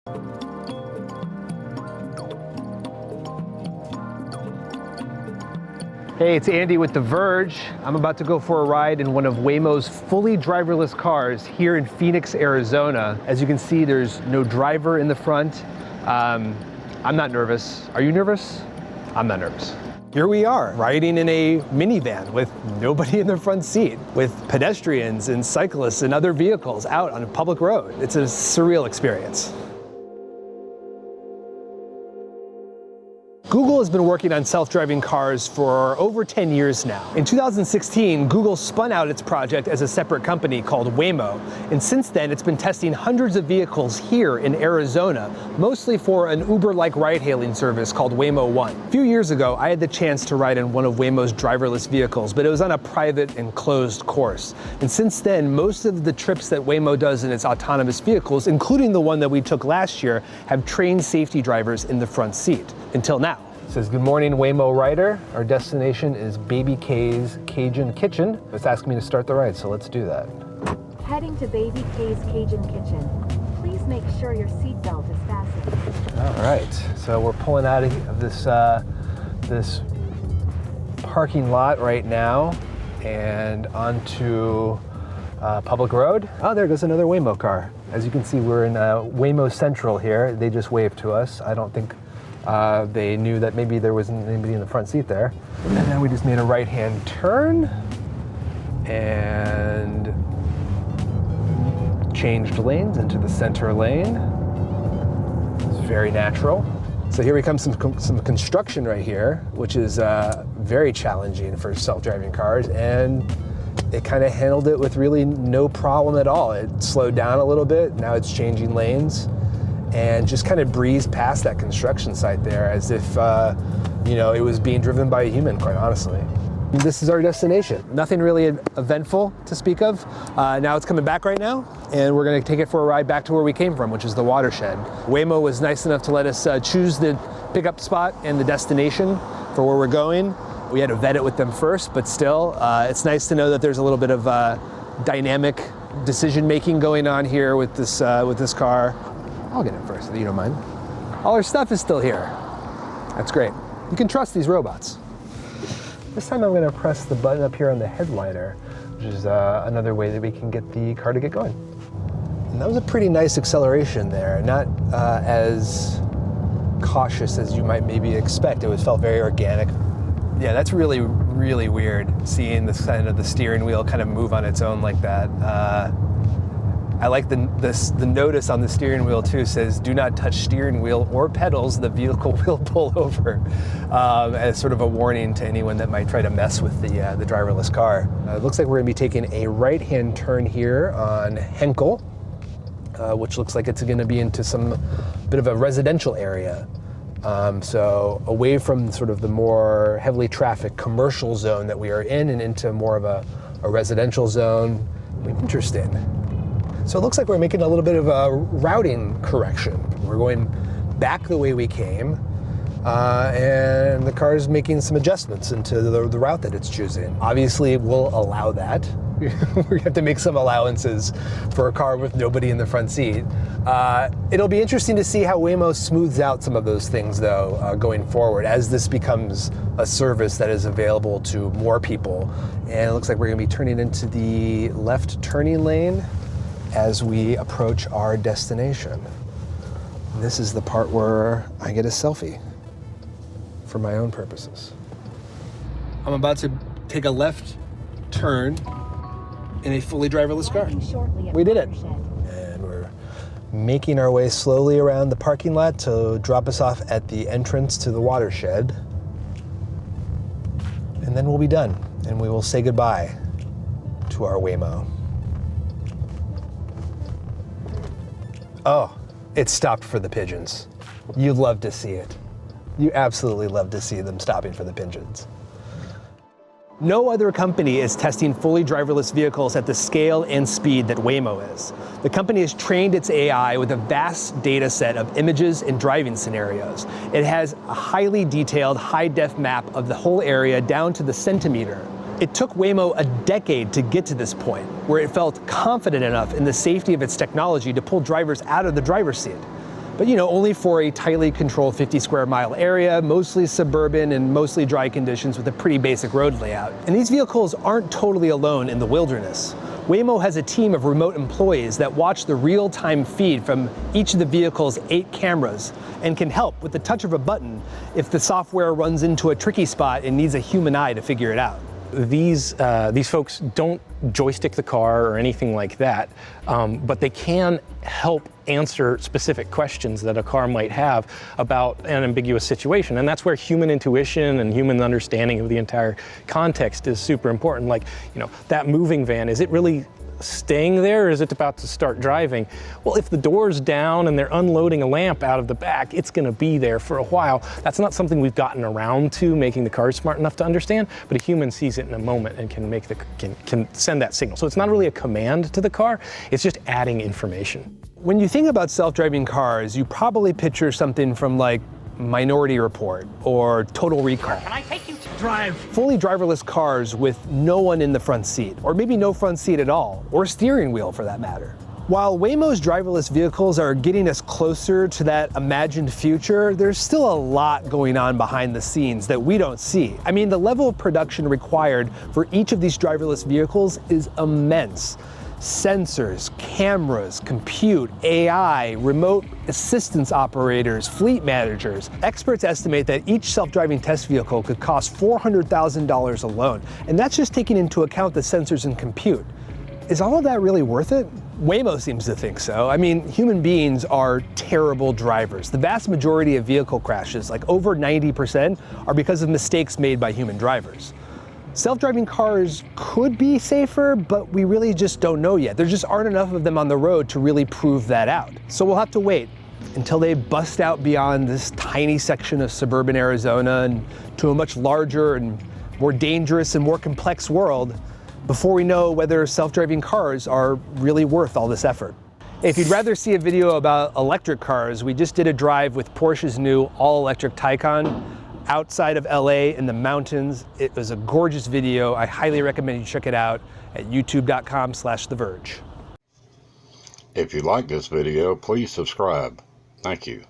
Hey, it's Andy with The Verge. I'm about to go for a ride in one of Waymo's fully driverless cars here in Phoenix, Arizona. As you can see, there's no driver in the front. I'm not nervous. Are you nervous? I'm not nervous. Here we are, riding in a minivan with nobody in the front seat, with pedestrians and cyclists and other vehicles out on a public road. It's a surreal experience. Google has been working on self-driving cars for over 10 years now. In 2016, Google spun out its project as a separate company called Waymo, and since then it's been testing hundreds of vehicles here in Arizona, mostly for an Uber-like ride-hailing service called Waymo One. A few years ago, I had the chance to ride in one of Waymo's driverless vehicles, but it was on a private and closed course. And since then, most of the trips that Waymo does in its autonomous vehicles, including the one that we took last year, have trained safety drivers in the front seat, until now. It says, "Good morning, Waymo rider. Our destination is Baby K's Cajun Kitchen." It's asking me to start the ride, so let's do that. Heading to Baby K's Cajun Kitchen. Please make sure your seatbelt is fastened. All right, so we're pulling out of this this parking lot right now and onto public road. Oh, there goes another Waymo car. As you can see, we're in Waymo Central here. They just waved to us. I don't think they knew that maybe there wasn't anybody in the front seat there. And then we just made a right-hand turn and changed lanes into the center lane. It's very natural. So here we come, some construction right here, which is very challenging for self-driving cars, and it kind of handled it with really no problem at all. It slowed down a little bit, now it's changing lanes, and just kind of breezed past that construction site there as if, it was being driven by a human, quite honestly. This is our destination. Nothing really eventful to speak of. Now it's coming back right now, and we're gonna take it for a ride back to where we came from, which is the watershed. Waymo was nice enough to let us choose the pickup spot and the destination for where we're going. We had to vet it with them first, but still, it's nice to know that there's a little bit of dynamic decision-making going on here with this car. I'll get it first, if you don't mind. All our stuff is still here. That's great. You can trust these robots. This time I'm going to press the button up here on the headliner, which is another way that we can get the car to get going. And that was a pretty nice acceleration there, not as cautious as you might maybe expect. It felt very organic. Yeah, that's really, really weird, seeing this kind of the steering wheel kind of move on its own like that. I like the notice on the steering wheel too, says do not touch steering wheel or pedals, the vehicle will pull over, as sort of a warning to anyone that might try to mess with the driverless car. It looks like we're gonna be taking a right-hand turn here on Henkel, which looks like it's gonna be into some bit of a residential area. So away from sort of the more heavily trafficked commercial zone that we are in and into more of a residential zone. Interesting. So it looks like we're making a little bit of a routing correction. We're going back the way we came, and the car is making some adjustments into the route that it's choosing. Obviously, we'll allow that. We have to make some allowances for a car with nobody in the front seat. It'll be interesting to see how Waymo smooths out some of those things, though, going forward, as this becomes a service that is available to more people. And it looks like we're going to be turning into the left turning lane as we approach our destination. And this is the part where I get a selfie for my own purposes. I'm about to take a left turn in a fully driverless car. We did it. And we're making our way slowly around the parking lot to drop us off at the entrance to the watershed. And then we'll be done, and we will say goodbye to our Waymo. Oh, it stopped for the pigeons. You love to see it. You absolutely love to see them stopping for the pigeons. No other company is testing fully driverless vehicles at the scale and speed that Waymo is. The company has trained its AI with a vast data set of images and driving scenarios. It has a highly detailed, high-def map of the whole area down to the centimeter. It took Waymo a decade to get to this point, where it felt confident enough in the safety of its technology to pull drivers out of the driver's seat. but only for a tightly controlled 50 square mile area, mostly suburban and mostly dry conditions with a pretty basic road layout. And these vehicles aren't totally alone in the wilderness. Waymo has a team of remote employees that watch the real-time feed from each of the vehicle's 8 cameras and can help with the touch of a button if the software runs into a tricky spot and needs a human eye to figure it out. These folks don't joystick the car or anything like that, but they can help answer specific questions that a car might have about an ambiguous situation. And that's where human intuition and human understanding of the entire context is super important. Like, that moving van, is it really staying there or is it about to start driving? Well, if the door's down and they're unloading a lamp out of the back, it's going to be there for a while. That's not something we've gotten around to making the car smart enough to understand, but a human sees it in a moment and can send that signal. So it's not really a command to the car, it's just adding information. When you think about self-driving cars, you probably picture something from like Minority Report or Total Recall. Can I take you to drive? Fully driverless cars with no one in the front seat, or maybe no front seat at all, or steering wheel for that matter. While Waymo's driverless vehicles are getting us closer to that imagined future, there's still a lot going on behind the scenes that we don't see. I mean, the level of production required for each of these driverless vehicles is immense. Sensors, cameras, compute, AI, remote assistance operators, fleet managers. Experts estimate that each self-driving test vehicle could cost $400,000 alone, and that's just taking into account the sensors and compute. Is all of that really worth it? Waymo seems to think so. I mean, human beings are terrible drivers. The vast majority of vehicle crashes, like over 90%, are because of mistakes made by human drivers. Self-driving cars could be safer, but we really just don't know yet. There just aren't enough of them on the road to really prove that out. So we'll have to wait until they bust out beyond this tiny section of suburban Arizona and to a much larger and more dangerous and more complex world before we know whether self-driving cars are really worth all this effort. If you'd rather see a video about electric cars, we just did a drive with Porsche's new all-electric Taycan outside of LA in the mountains. It was a gorgeous video. I highly recommend you check it out at youtube.com/TheVerge. If you like this video, please subscribe. Thank you.